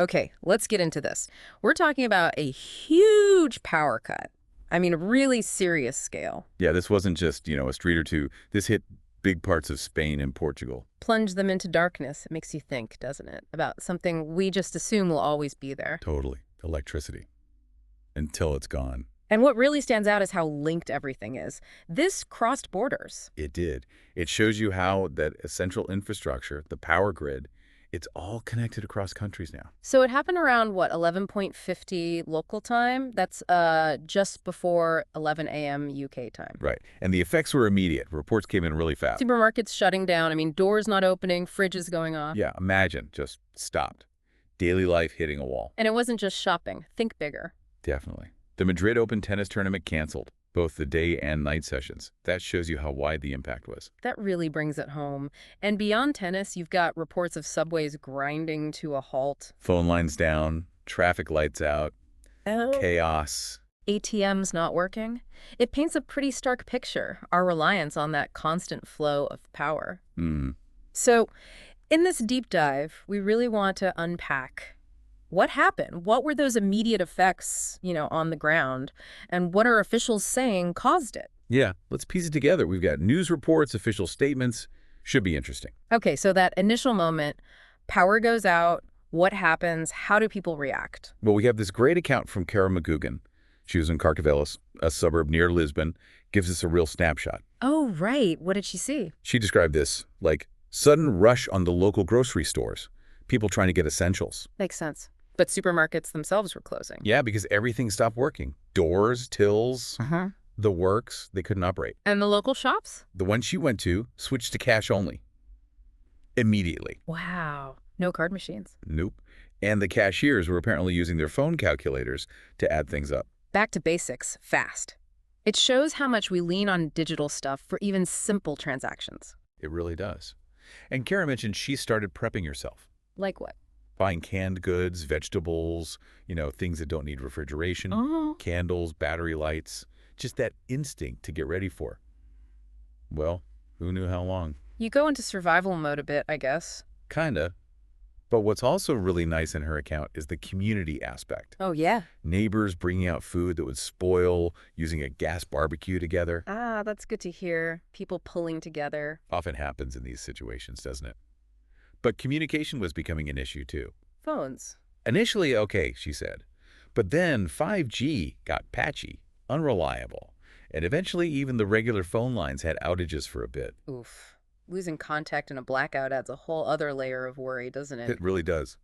Okay, let's get into this. We're talking about a huge power cut. I mean, a really serious scale. Yeah, this wasn't just, a street or two. This hit big parts of Spain and Portugal. Plunge them into darkness. It makes you think, doesn't it? About something we just assume will always be there. Totally. Electricity. Until it's gone. And what really stands out is how linked everything is. This crossed borders. It did. It shows you how that essential infrastructure, the power grid, it's all connected across countries now. So it happened around, what, 11:50 local time? That's just before 11 a.m. UK time. Right. And the effects were immediate. Reports came in really fast. Supermarkets shutting down. I mean, doors not opening, fridges going off. Yeah, imagine. Just stopped. Daily life hitting a wall. And it wasn't just shopping. Think bigger. Definitely. The Madrid Open tennis tournament canceled, both the day and night sessions. That shows you how wide the impact was. That really brings it home. And beyond tennis, you've got reports of subways grinding to a halt. Phone lines down, traffic lights out, chaos. ATMs not working. It paints a pretty stark picture, our reliance on that constant flow of power. So, in this deep dive, we really want to unpack what happened? What were those immediate effects, on the ground? And what are officials saying caused it? Yeah, let's piece it together. We've got news reports, official statements. Should be interesting. Okay, so that initial moment, power goes out. What happens? How do people react? Well, we have this great account from Cara McGugan. She was in Carcavelos, a suburb near Lisbon, gives us a real snapshot. Oh, right. What did she see? She described this like sudden rush on the local grocery stores, people trying to get essentials. Makes sense. But supermarkets themselves were closing. Yeah, because everything stopped working. Doors, tills, the works, they couldn't operate. And the local shops? The one she went to switched to cash only. Immediately. Wow. No card machines. Nope. And the cashiers were apparently using their phone calculators to add things up. Back to basics, fast. It shows how much we lean on digital stuff for even simple transactions. It really does. And Kara mentioned she started prepping herself. Like what? Buying canned goods, vegetables, things that don't need refrigeration, candles, battery lights, just that instinct to get ready for. Well, who knew how long? You go into survival mode a bit, I guess. Kinda. But what's also really nice in her account is the community aspect. Oh, yeah. Neighbors bringing out food that would spoil, using a gas barbecue together. Ah, that's good to hear. People pulling together. Often happens in these situations, doesn't it? But communication was becoming an issue, too. Phones. Initially, okay, she said. But then 5G got patchy, unreliable, and eventually even the regular phone lines had outages for a bit. Oof. Losing contact in a blackout adds a whole other layer of worry, doesn't it? It really does.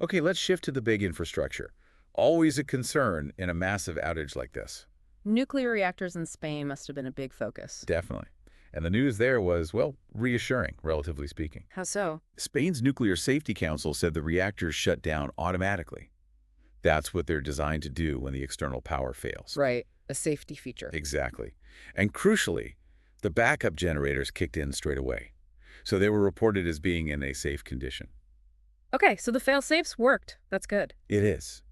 Okay, let's shift to the big infrastructure. Always a concern in a massive outage like this. Nuclear reactors in Spain must have been a big focus. Definitely. And the news there was, well, reassuring, relatively speaking. How so? Spain's Nuclear Safety Council said the reactors shut down automatically. That's what they're designed to do when the external power fails. Right. A safety feature. Exactly. And crucially, the backup generators kicked in straight away. So they were reported as being in a safe condition. Okay, so the fail-safes worked. That's good. It is.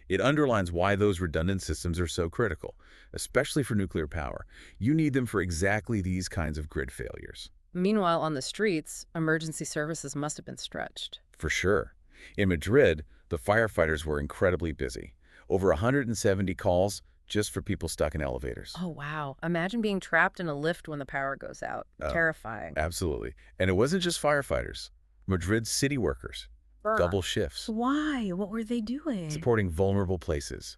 It underlines why those redundant systems are so critical, especially for nuclear power. You need them for exactly these kinds of grid failures. Meanwhile, on the streets, emergency services must have been stretched. For sure. In Madrid, the firefighters were incredibly busy. Over 170 calls just for people stuck in elevators. Oh, wow. Imagine being trapped in a lift when the power goes out. Terrifying. Absolutely. And it wasn't just firefighters. Madrid's city workers. Double shifts. Why? What were they doing? Supporting vulnerable places.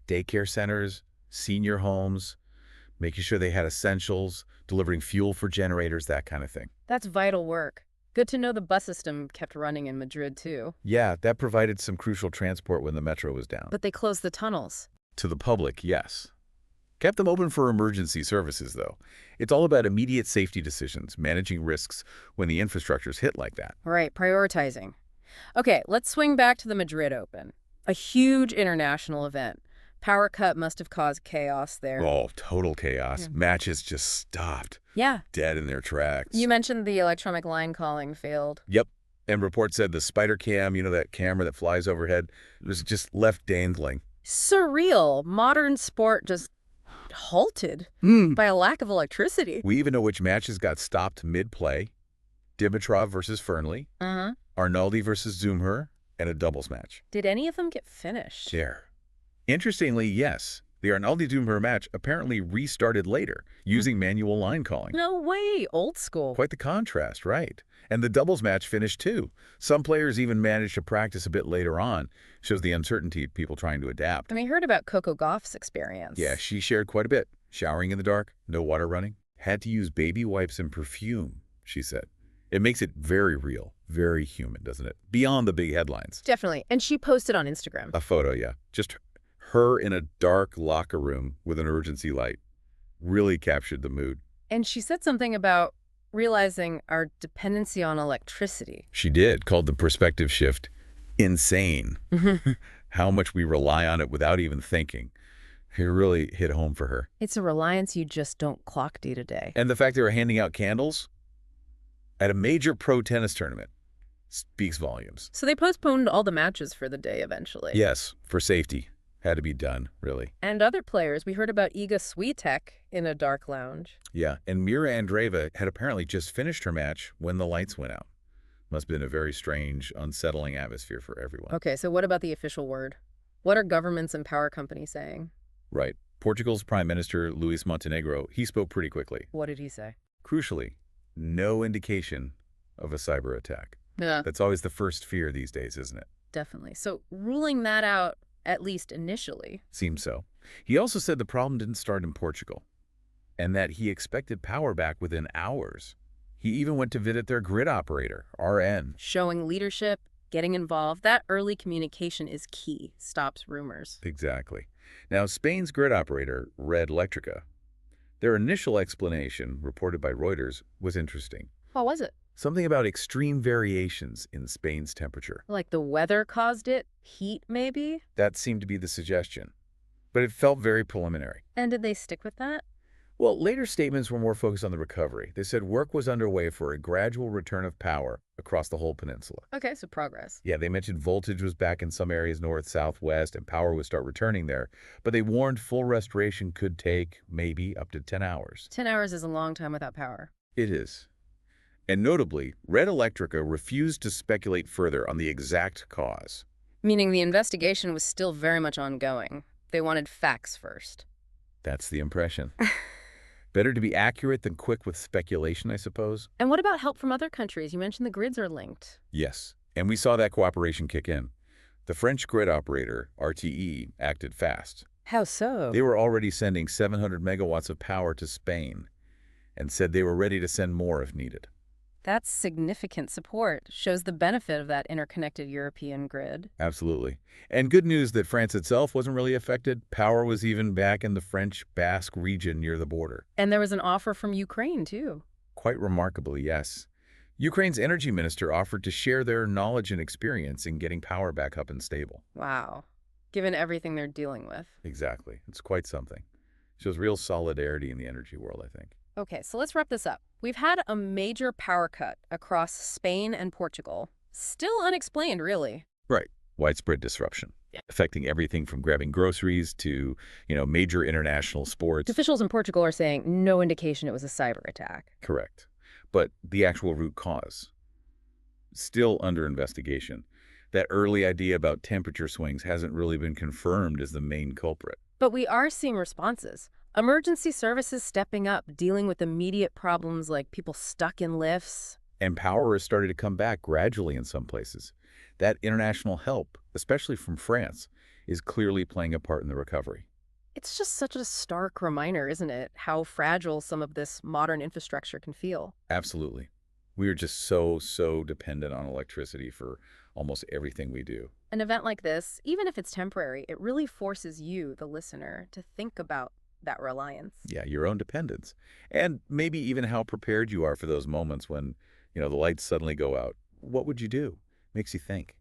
Daycare centers, senior homes, making sure they had essentials, delivering fuel for generators, that kind of thing. That's vital work. Good to know the bus system kept running in Madrid, too. Yeah, that provided some crucial transport when the metro was down. But they closed the tunnels. To the public, yes. Kept them open for emergency services, though. It's all about immediate safety decisions, managing risks when the infrastructure's hit like that. Right, prioritizing. Okay, let's swing back to the Madrid Open. A huge international event. Power cut must have caused chaos there. Oh, total chaos. Matches just stopped. Yeah. Dead in their tracks. You mentioned the electronic line calling failed. Yep. And reports said the spider cam, that camera that flies overhead, was just left dangling. Surreal. Modern sport just halted by a lack of electricity. We even know which matches got stopped mid-play. Dimitrov versus Fernley. Arnaldi versus Zumher, and a doubles match. Did any of them get finished? There. Interestingly, yes. The Arnaldi Dumper match apparently restarted later, using manual line calling. No way, old school. Quite the contrast, right? And the doubles match finished too. Some players even managed to practice a bit later on. Shows the uncertainty of people trying to adapt. And I heard about Coco Gauff's experience. Yeah, she shared quite a bit. Showering in the dark, no water running. Had to use baby wipes and perfume, she said. It makes it very real, very human, doesn't it? Beyond the big headlines. Definitely. And she posted on Instagram. A photo, yeah. Just her in a dark locker room with an emergency light. Really captured the mood. And she said something about realizing our dependency on electricity. She did, called the perspective shift insane. How much we rely on it without even thinking. It really hit home for her. It's a reliance you just don't clock day to day. And the fact they were handing out candles at a major pro tennis tournament speaks volumes. So they postponed all the matches for the day eventually. Yes, for safety. Had to be done, really. And other players, we heard about Iga Swiatek in a dark lounge. Yeah, and Mira Andreeva had apparently just finished her match when the lights went out. Must have been a very strange, unsettling atmosphere for everyone. Okay, so what about the official word? What are governments and power companies saying? Right. Portugal's Prime Minister, Luis Montenegro, he spoke pretty quickly. What did he say? Crucially, no indication of a cyber attack. Yeah. That's always the first fear these days, isn't it? Definitely. So ruling that out, at least initially. Seems so. He also said the problem didn't start in Portugal, and that he expected power back within hours. He even went to visit their grid operator, RN. Showing leadership, getting involved, that early communication is key, stops rumors. Exactly. Now, Spain's grid operator, Red Electrica, their initial explanation, reported by Reuters, was interesting. What was it? Something about extreme variations in Spain's temperature. Like the weather caused it? Heat, maybe? That seemed to be the suggestion. But it felt very preliminary. And did they stick with that? Well, later statements were more focused on the recovery. They said work was underway for a gradual return of power across the whole peninsula. Okay, so progress. Yeah, they mentioned voltage was back in some areas north, south, west, and power would start returning there. But they warned full restoration could take maybe up to 10 hours. 10 hours is a long time without power. It is. And notably, Red Electrica refused to speculate further on the exact cause. Meaning the investigation was still very much ongoing. They wanted facts first. That's the impression. Better to be accurate than quick with speculation, I suppose. And what about help from other countries? You mentioned the grids are linked. Yes, and we saw that cooperation kick in. The French grid operator, RTE, acted fast. How so? They were already sending 700 megawatts of power to Spain and said they were ready to send more if needed. That's significant support. Shows the benefit of that interconnected European grid. Absolutely. And good news that France itself wasn't really affected. Power was even back in the French Basque region near the border. And there was an offer from Ukraine, too. Quite remarkably, yes. Ukraine's energy minister offered to share their knowledge and experience in getting power back up and stable. Wow. Given everything they're dealing with. Exactly. It's quite something. Shows real solidarity in the energy world, I think. Okay, so let's wrap this up. We've had a major power cut across Spain and Portugal. Still unexplained, really. Right. Widespread disruption. Yeah. Affecting everything from grabbing groceries to, major international sports. Officials in Portugal are saying no indication it was a cyber attack. Correct. But the actual root cause, still under investigation. That early idea about temperature swings hasn't really been confirmed as the main culprit. But we are seeing responses. Emergency services stepping up, dealing with immediate problems like people stuck in lifts. And power has started to come back gradually in some places. That international help, especially from France, is clearly playing a part in the recovery. It's just such a stark reminder, isn't it, how fragile some of this modern infrastructure can feel. Absolutely. We are just so dependent on electricity for almost everything we do. An event like this, even if it's temporary, it really forces you, the listener, to think about that reliance. Yeah, your own dependence. And maybe even how prepared you are for those moments when, the lights suddenly go out. What would you do? Makes you think.